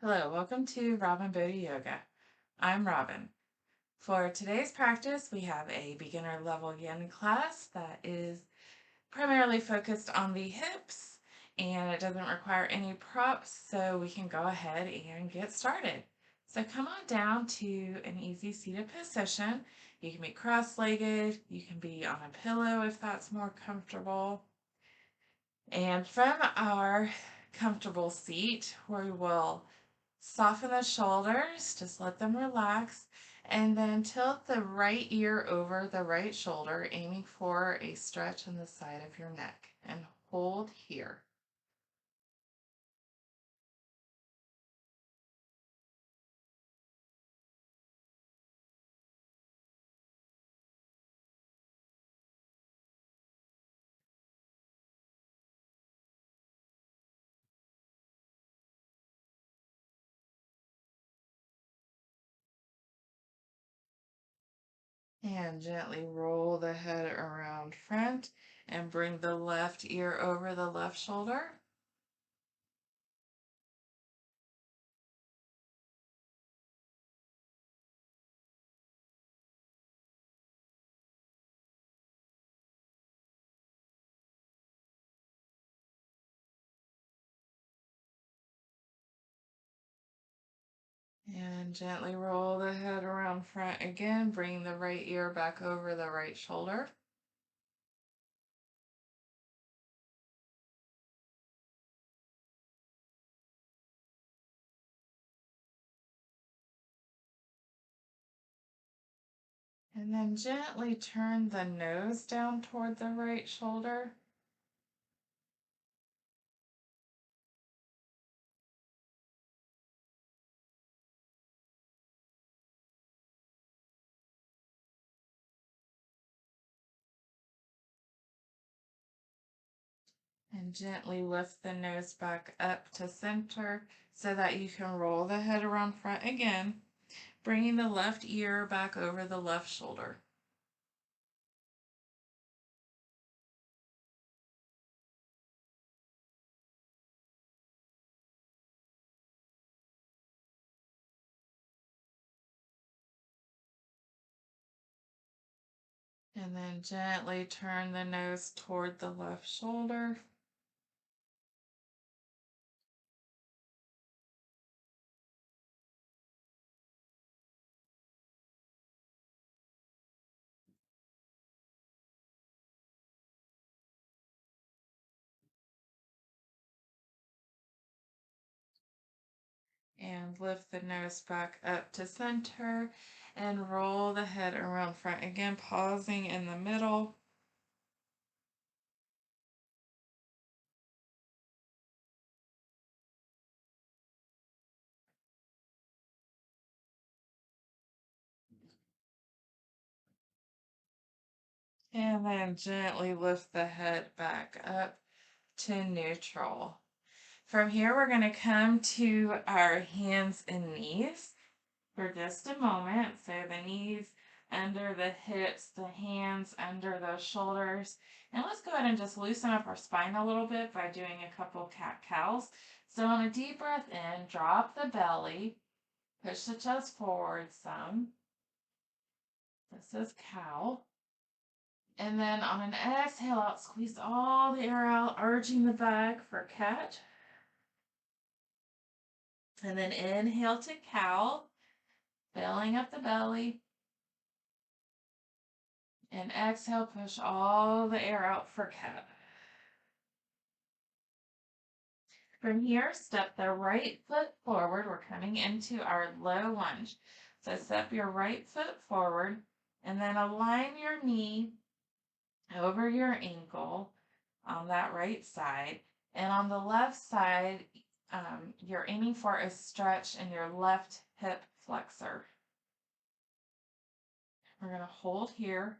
Hello, welcome to Robin Bodhi Yoga. I'm Robin. For today's practice, we have a beginner level yin class that is primarily focused on the hips and it doesn't require any props, so we can go ahead and get started. So come on down to an easy seated position. You can be cross-legged, you can be on a pillow if that's more comfortable. And from our comfortable seat, we will soften the shoulders, just let them relax, and then tilt the right ear over the right shoulder, aiming for a stretch in the side of your neck, and hold here. And gently roll the head around front and bring the left ear over the left shoulder. And gently roll the head around front again, bring the right ear back over the right shoulder. And then gently turn the nose down toward the right shoulder. And gently lift the nose back up to center so that you can roll the head around front again, bringing the left ear back over the left shoulder. And then gently turn the nose toward the left shoulder. And lift the nose back up to center and roll the head around front again, pausing in the middle. And then gently lift the head back up to neutral. From here, we're going to come to our hands and knees for just a moment. So the knees under the hips, the hands under the shoulders. And let's go ahead and just loosen up our spine a little bit by doing a couple cat-cows. So on a deep breath in, drop the belly, push the chest forward some. This is cow. And then on an exhale out, squeeze all the air out, arching the back for cat. And then inhale to cow, filling up the belly. And exhale, push all the air out for cat. From here, step the right foot forward. We're coming into our low lunge. So step your right foot forward and then align your knee over your ankle on that right side. And on the left side, you're aiming for a stretch in your left hip flexor. We're going to hold here.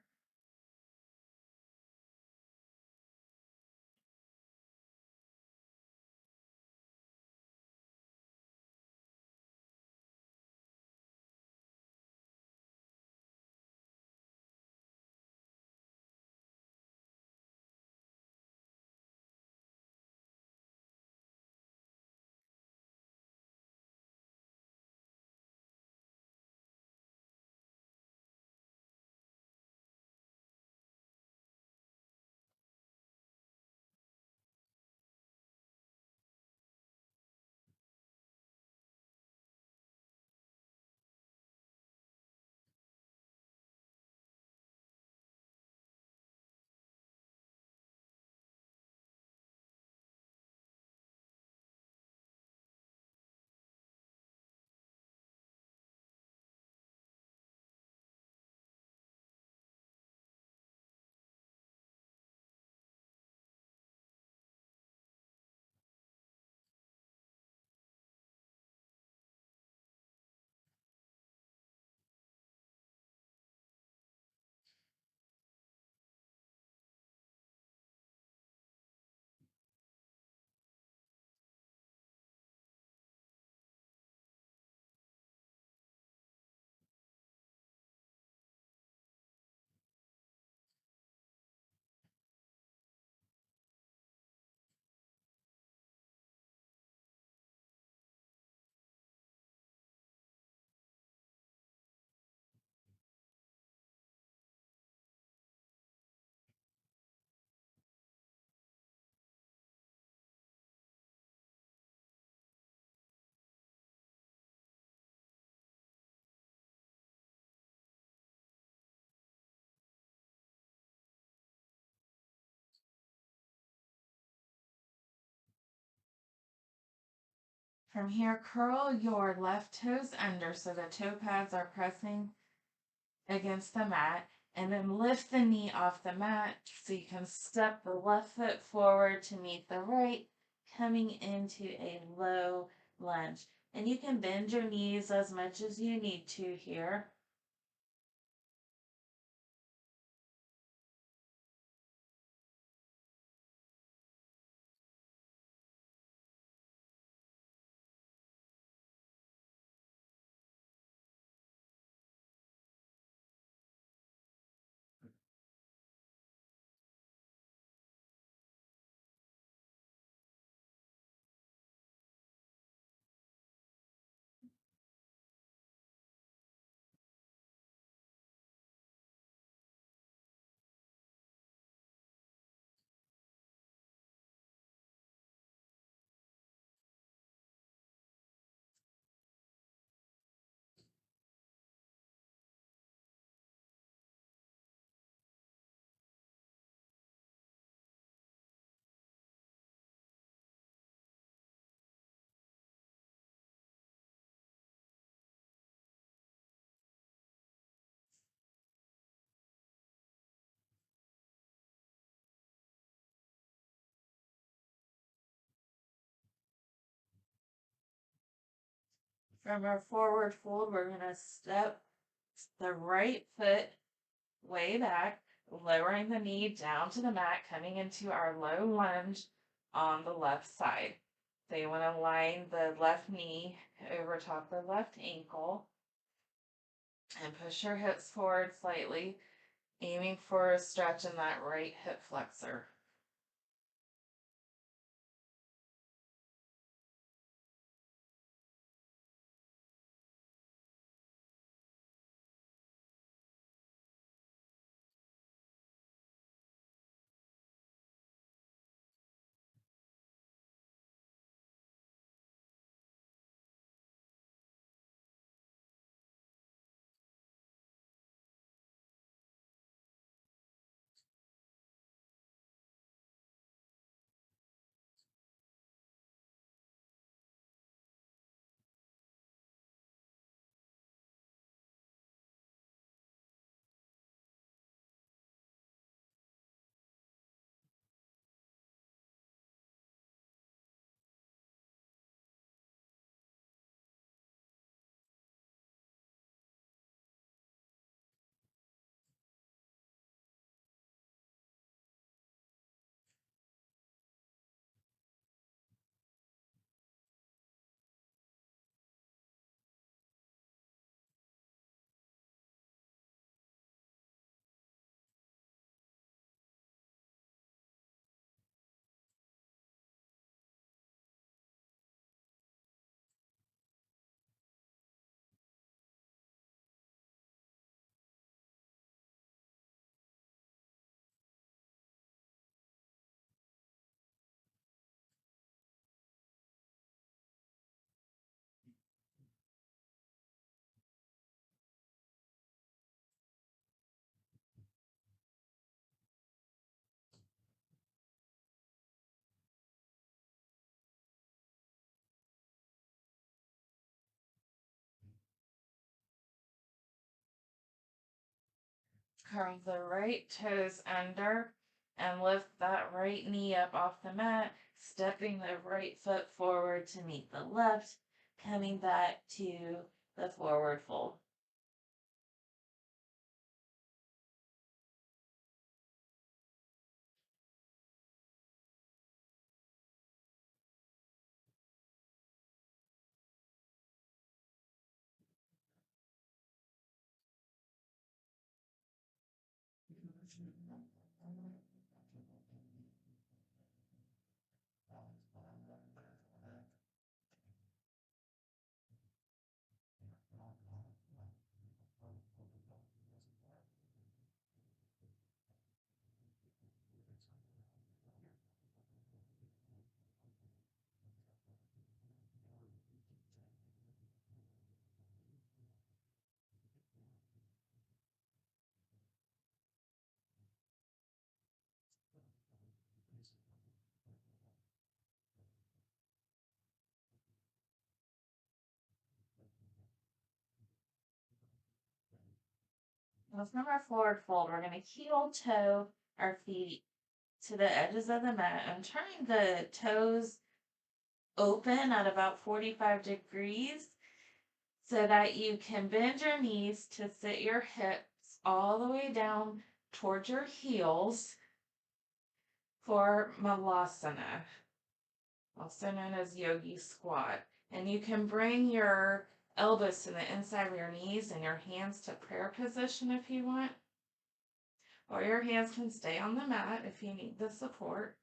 From here, curl your left toes under so the toe pads are pressing against the mat, and then lift the knee off the mat so you can step the left foot forward to meet the right, coming into a low lunge. And you can bend your knees as much as you need to here. From our forward fold, we're going to step the right foot way back, lowering the knee down to the mat, coming into our low lunge on the left side. So you want to line the left knee over top the left ankle and push your hips forward slightly, aiming for a stretch in that right hip flexor. Curl the right toes under and lift that right knee up off the mat, stepping the right foot forward to meet the left, coming back to the forward fold. So from our forward fold, we're going to heel toe our feet to the edges of the mat and turn the toes open at about 45 degrees so that you can bend your knees to sit your hips all the way down towards your heels for Malasana, also known as Yogi Squat. And you can bring your elbows to the inside of your knees and your hands to prayer position if you want. Or your hands can stay on the mat if you need the support.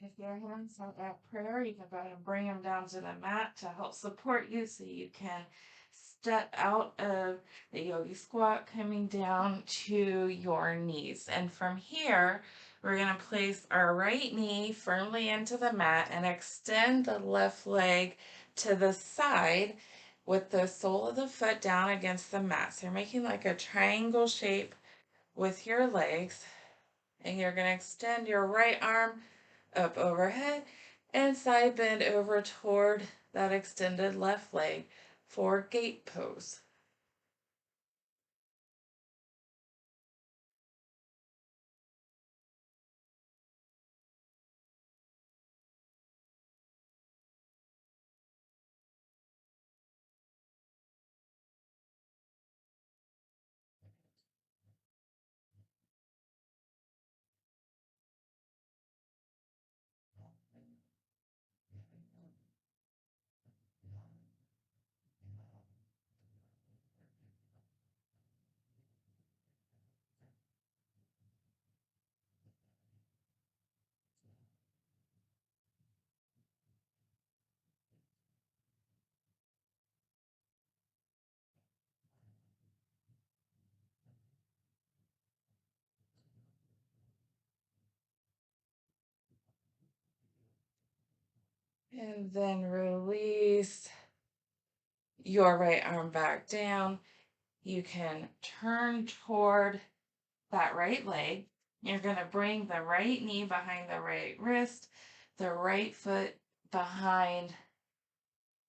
If your hands are at prayer, you can go ahead and bring them down to the mat to help support you so you can step out of the yogi squat, coming down to your knees. And from here, we're going to place our right knee firmly into the mat and extend the left leg to the side with the sole of the foot down against the mat. So you're making like a triangle shape with your legs, and you're going to extend your right arm up overhead and side bend over toward that extended left leg for gate pose. And then release your right arm back down. You can turn toward that right leg. You're going to bring the right knee behind the right wrist, the right foot behind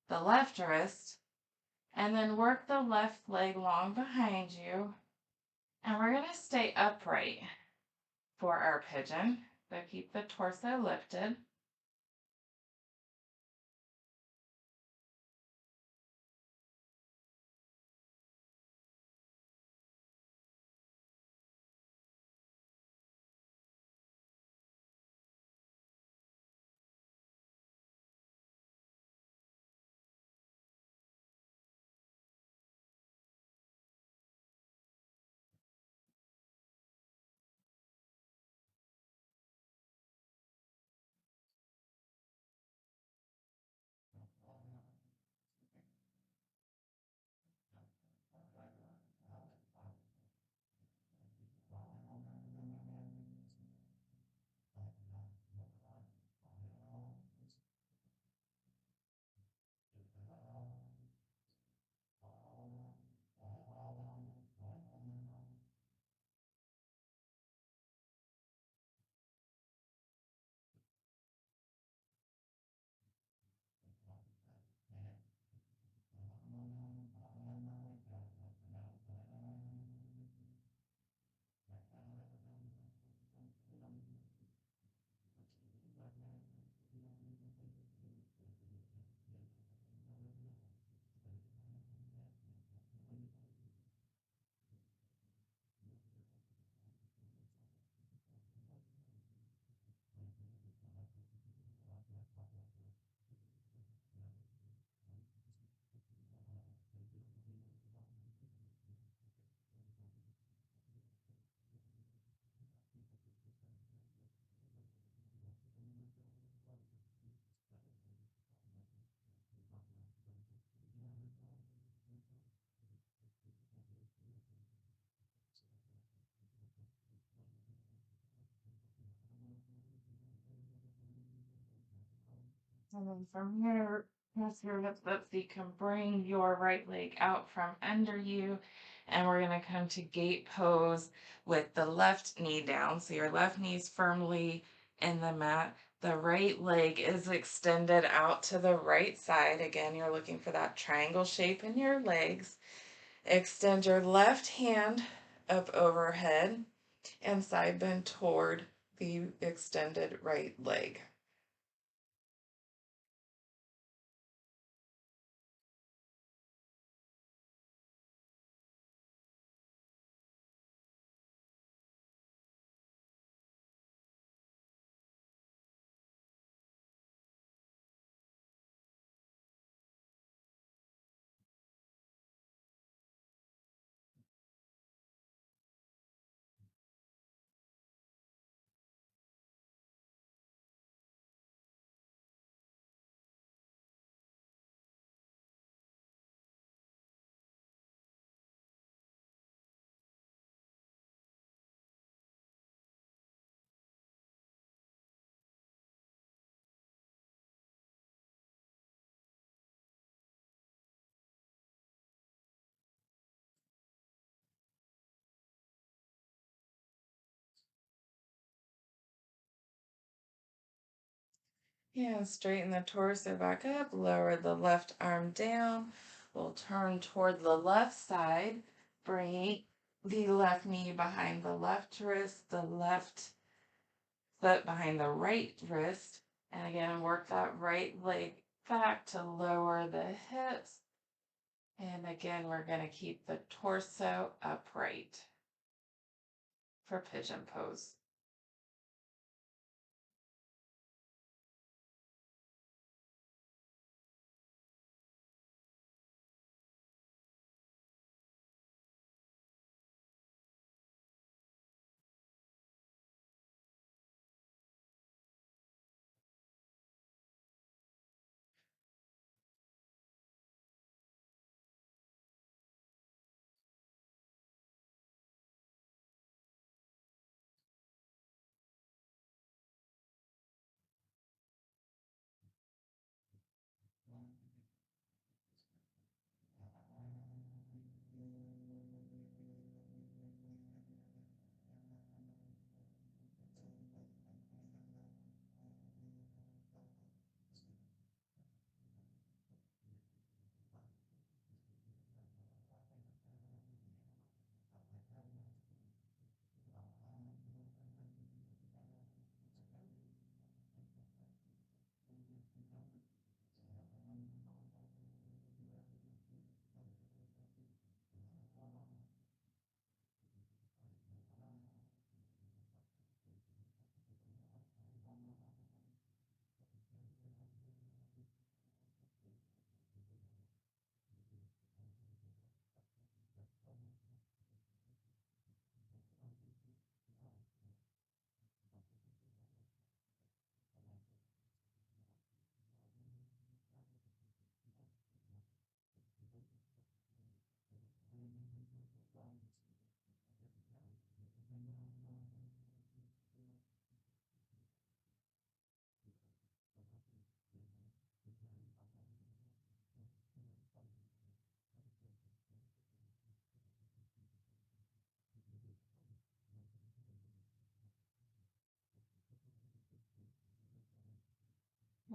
the left wrist, and then work the left leg long behind you. And we're going to stay upright for our pigeon. So keep the torso lifted. And then from here, press your hips up so you can bring your right leg out from under you. And we're going to come to gate pose with the left knee down. So your left knee is firmly in the mat. The right leg is extended out to the right side. Again, you're looking for that triangle shape in your legs. Extend your left hand up overhead and side bend toward the extended right leg. Yeah, straighten the torso back up, lower the left arm down. We'll turn toward the left side, bring the left knee behind the left wrist, the left foot behind the right wrist. And again, work that right leg back to lower the hips. And again, we're going to keep the torso upright for pigeon pose.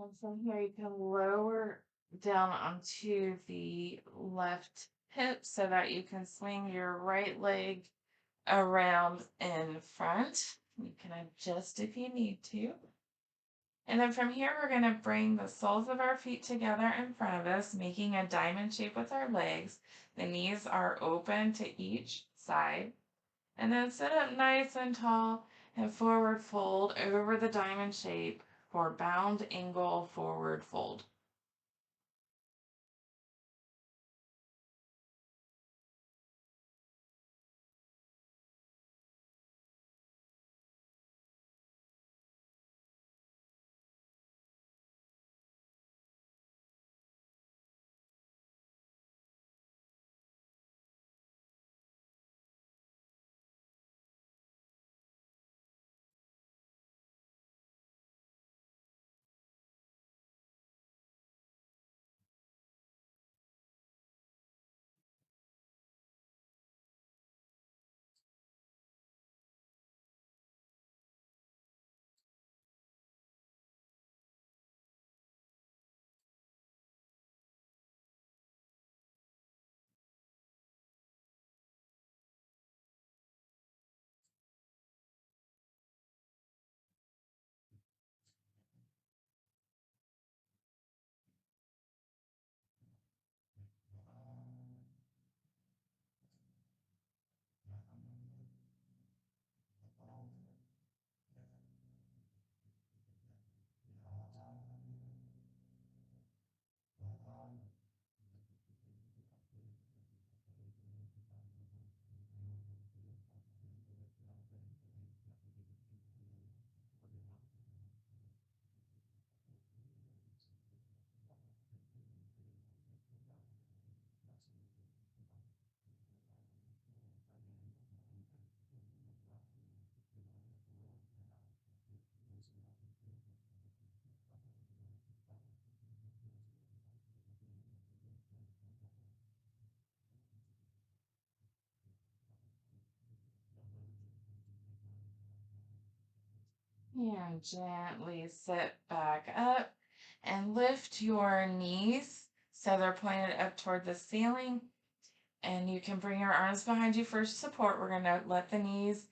And from here, you can lower down onto the left hip so that you can swing your right leg around in front. You can adjust if you need to. And then from here, we're going to bring the soles of our feet together in front of us, making a diamond shape with our legs. The knees are open to each side. And then sit up nice and tall and forward fold over the diamond shape for bound angle forward fold. And gently sit back up and lift your knees so they're pointed up toward the ceiling. And you can bring your arms behind you for support. We're going to let the knees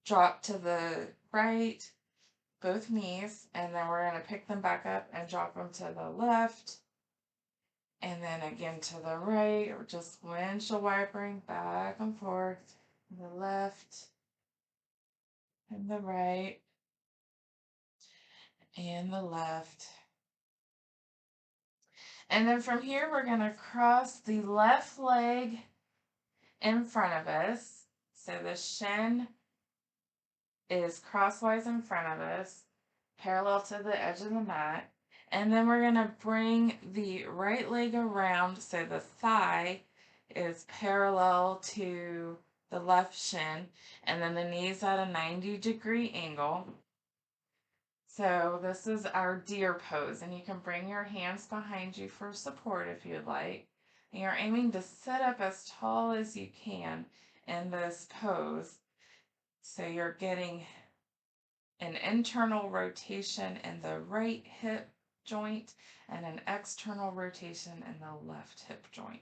drop to the right, both knees, and then we're going to pick them back up and drop them to the left, and then again to the right, or just windshield wipering back and forth, the left and the right and the left. And then from here, we're going to cross the left leg in front of us. So the shin is crosswise in front of us, parallel to the edge of the mat. And then we're going to bring the right leg around so the thigh is parallel to the left shin, and then the knees at a 90-degree angle. So this is our deer pose, and you can bring your hands behind you for support if you'd like. And you're aiming to sit up as tall as you can in this pose. So you're getting an internal rotation in the right hip joint and an external rotation in the left hip joint.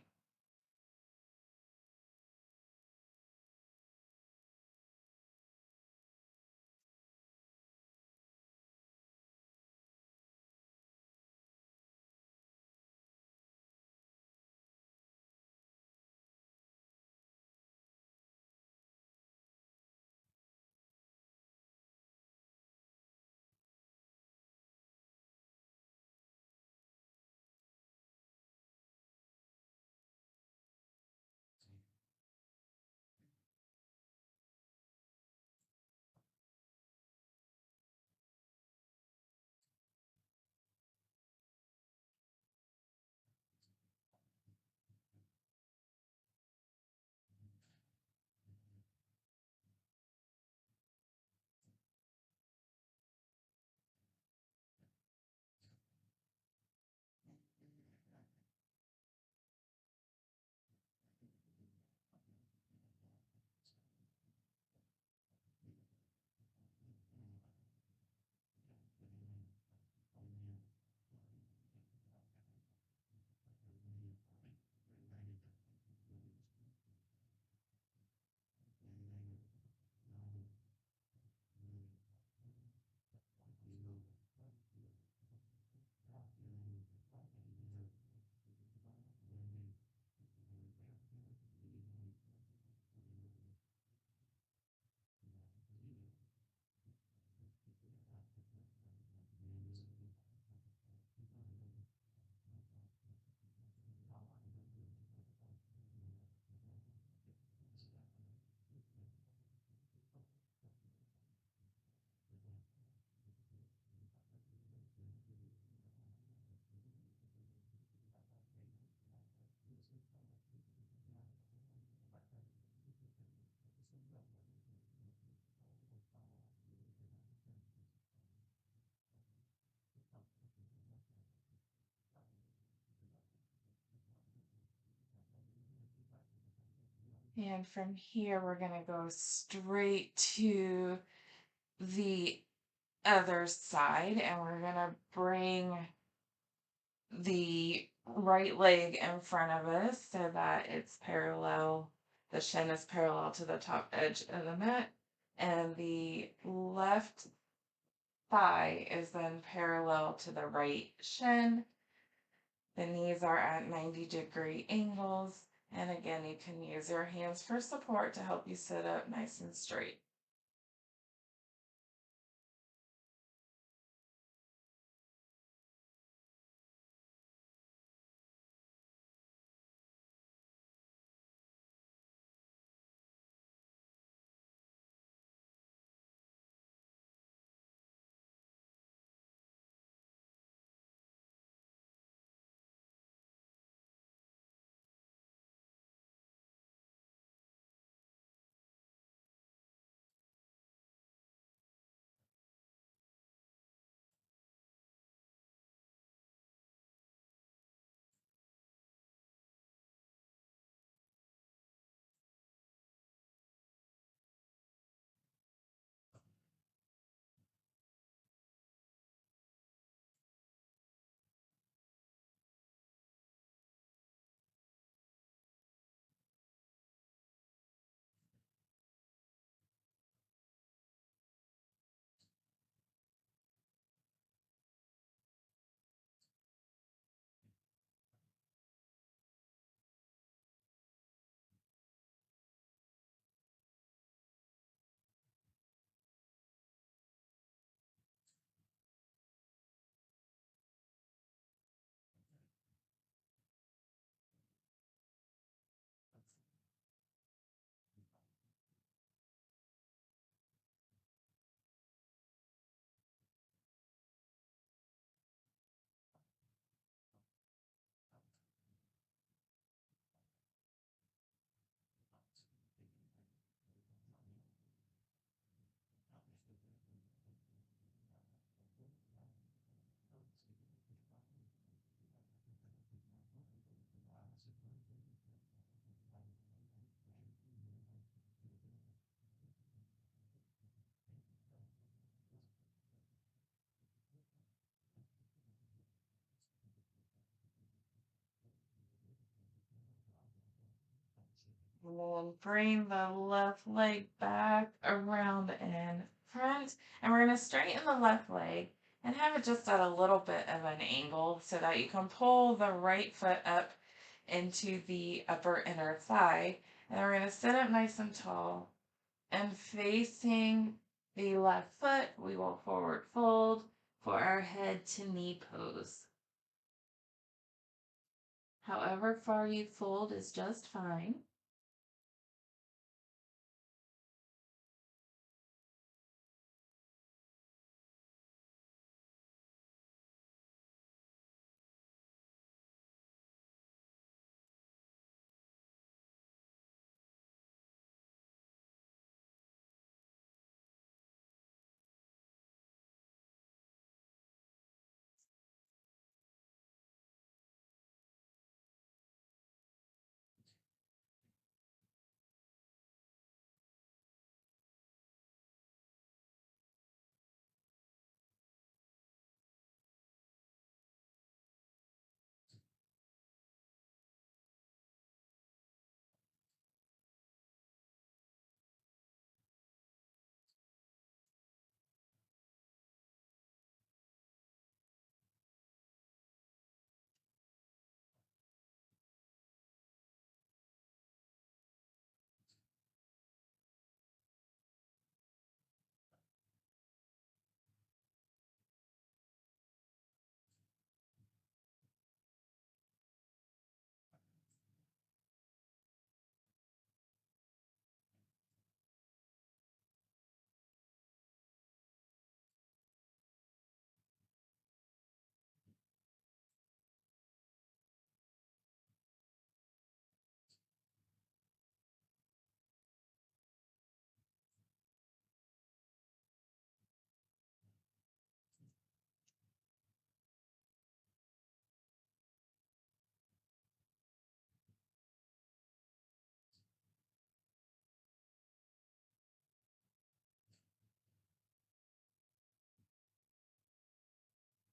And from here, we're going to go straight to the other side, and we're going to bring the right leg in front of us so that it's parallel, the shin is parallel to the top edge of the mat, and the left thigh is then parallel to the right shin. The knees are at 90-degree angles. And again, you can use your hands for support to help you sit up nice and straight. And then bring the left leg back around in front. And we're going to straighten the left leg and have it just at a little bit of an angle so that you can pull the right foot up into the upper inner thigh. And we're going to sit up nice and tall and facing the left foot, we will forward fold for our head to knee pose. However far you fold is just fine.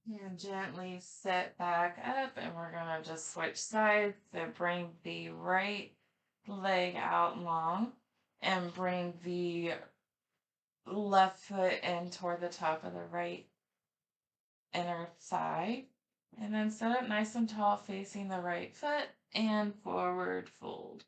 And gently sit back up, and we're going to just switch sides. So bring the right leg out long and bring the left foot in toward the top of the right inner thigh. And then sit up nice and tall facing the right foot and forward fold.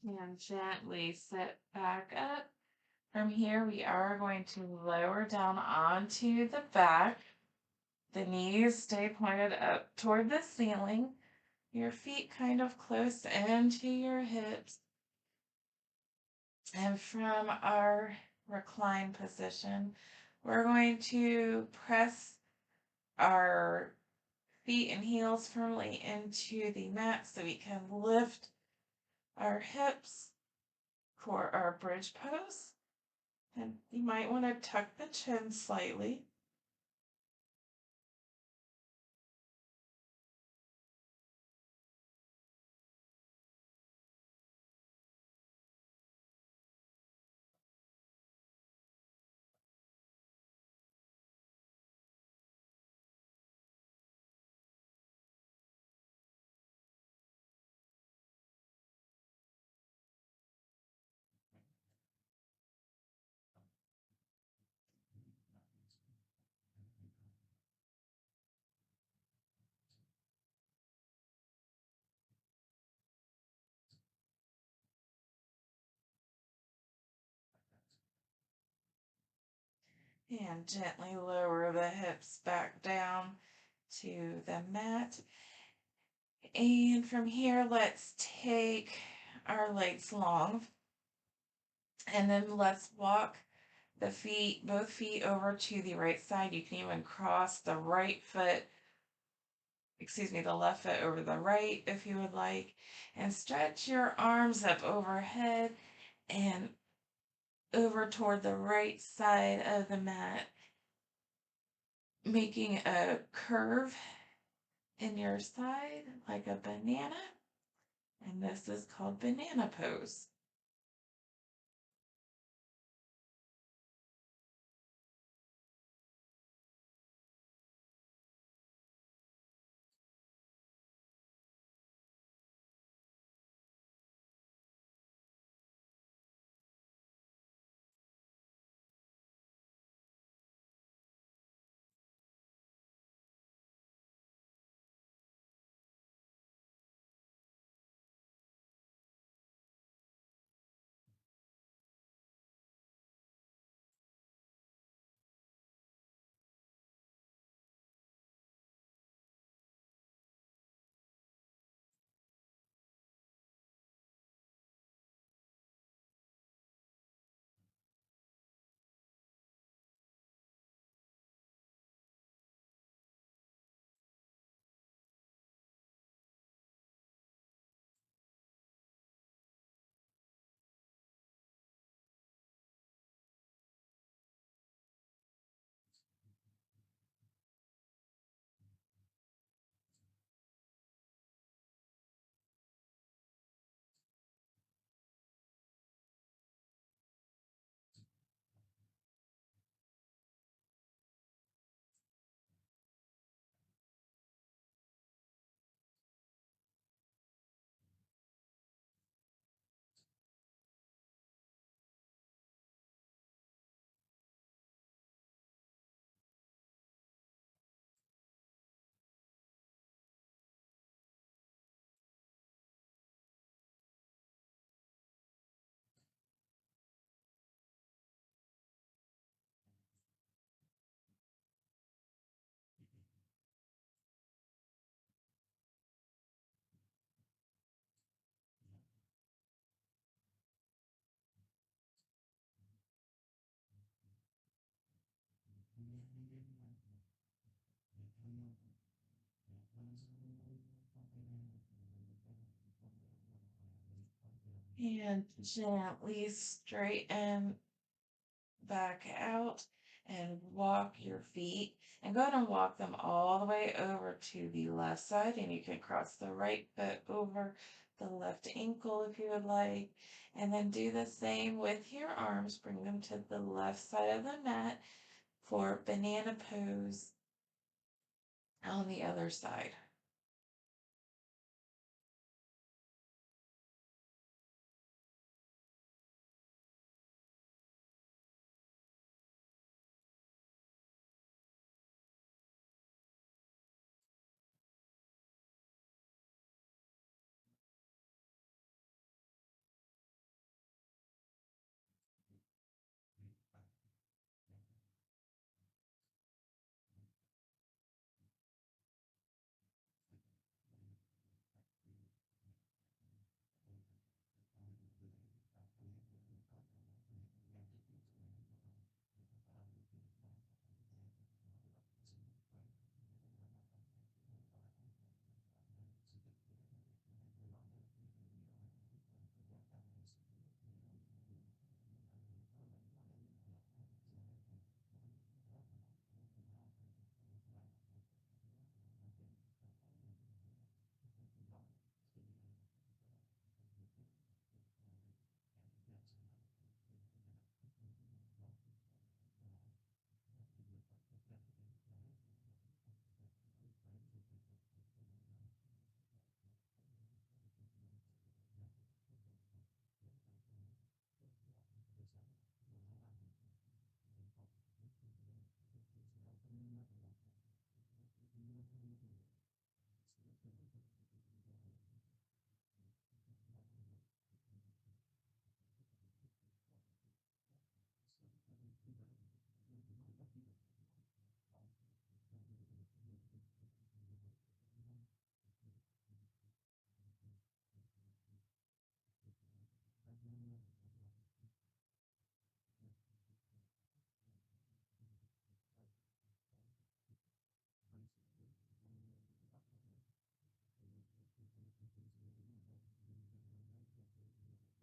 And gently sit back up. From here, we are going to lower down onto the back. The knees stay pointed up toward the ceiling. Your feet kind of close into your hips. And from our recline position, we're going to press our feet and heels firmly into the mat so we can lift our hips for our bridge pose. And you might want to tuck the chin slightly. And gently lower the hips back down to the mat. And from here, let's take our legs long. And then let's walk the feet, both feet over to the right side. You can even cross the right foot, the left foot over the right if you would like. And stretch your arms up overhead and over toward the right side of the mat, making a curve in your side like a banana. And this is called banana pose. And gently straighten back out and walk your feet. And go ahead and walk them all the way over to the left side. And you can cross the right foot over the left ankle if you would like. And then do the same with your arms. Bring them to the left side of the mat for banana pose on the other side.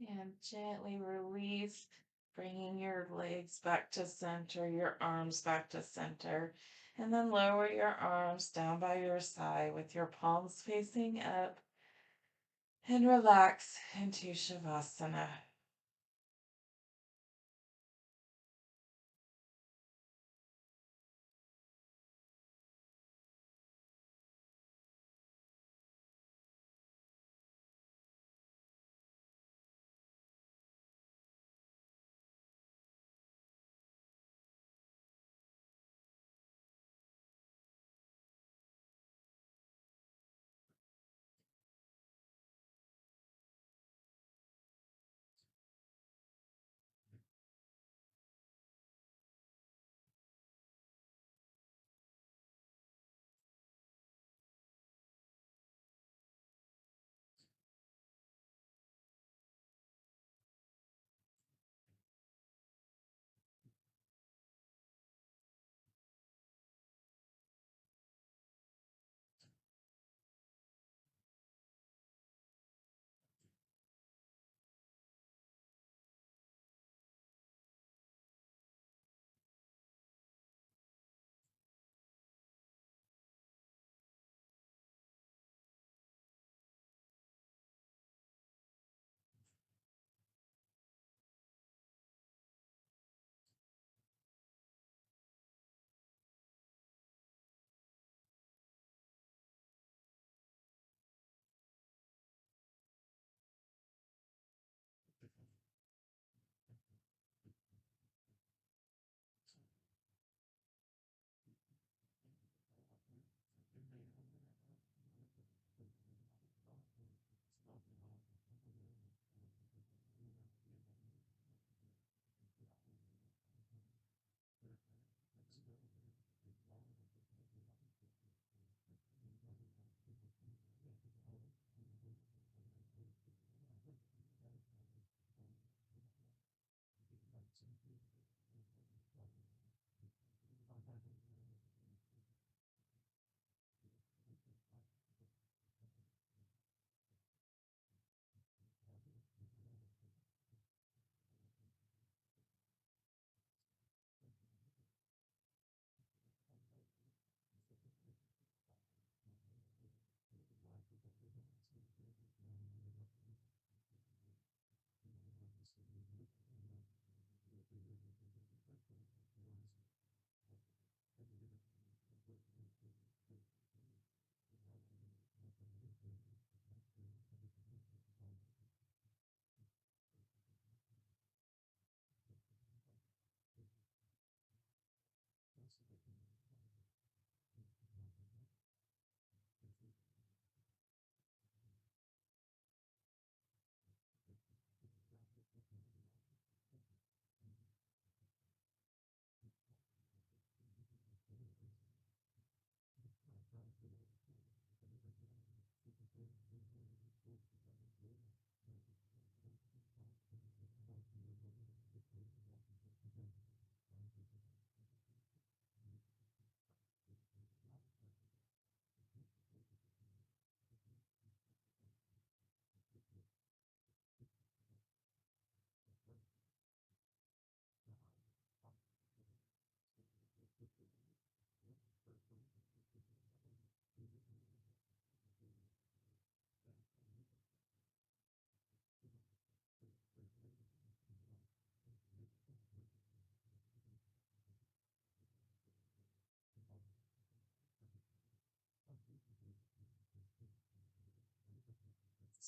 And gently release, bringing your legs back to center, your arms back to center. And then lower your arms down by your side with your palms facing up and relax into Shavasana.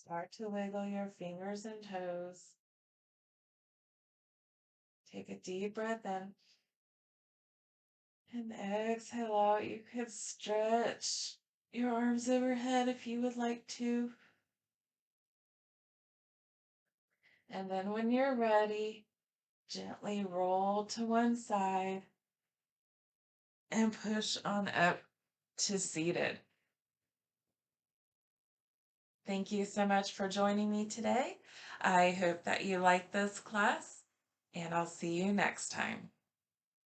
Start to wiggle your fingers and toes. Take a deep breath in and exhale out. You could stretch your arms overhead if you would like to. And then when you're ready, gently roll to one side and push on up to seated. Thank you so much for joining me today. I hope that you like this class, and I'll see you next time.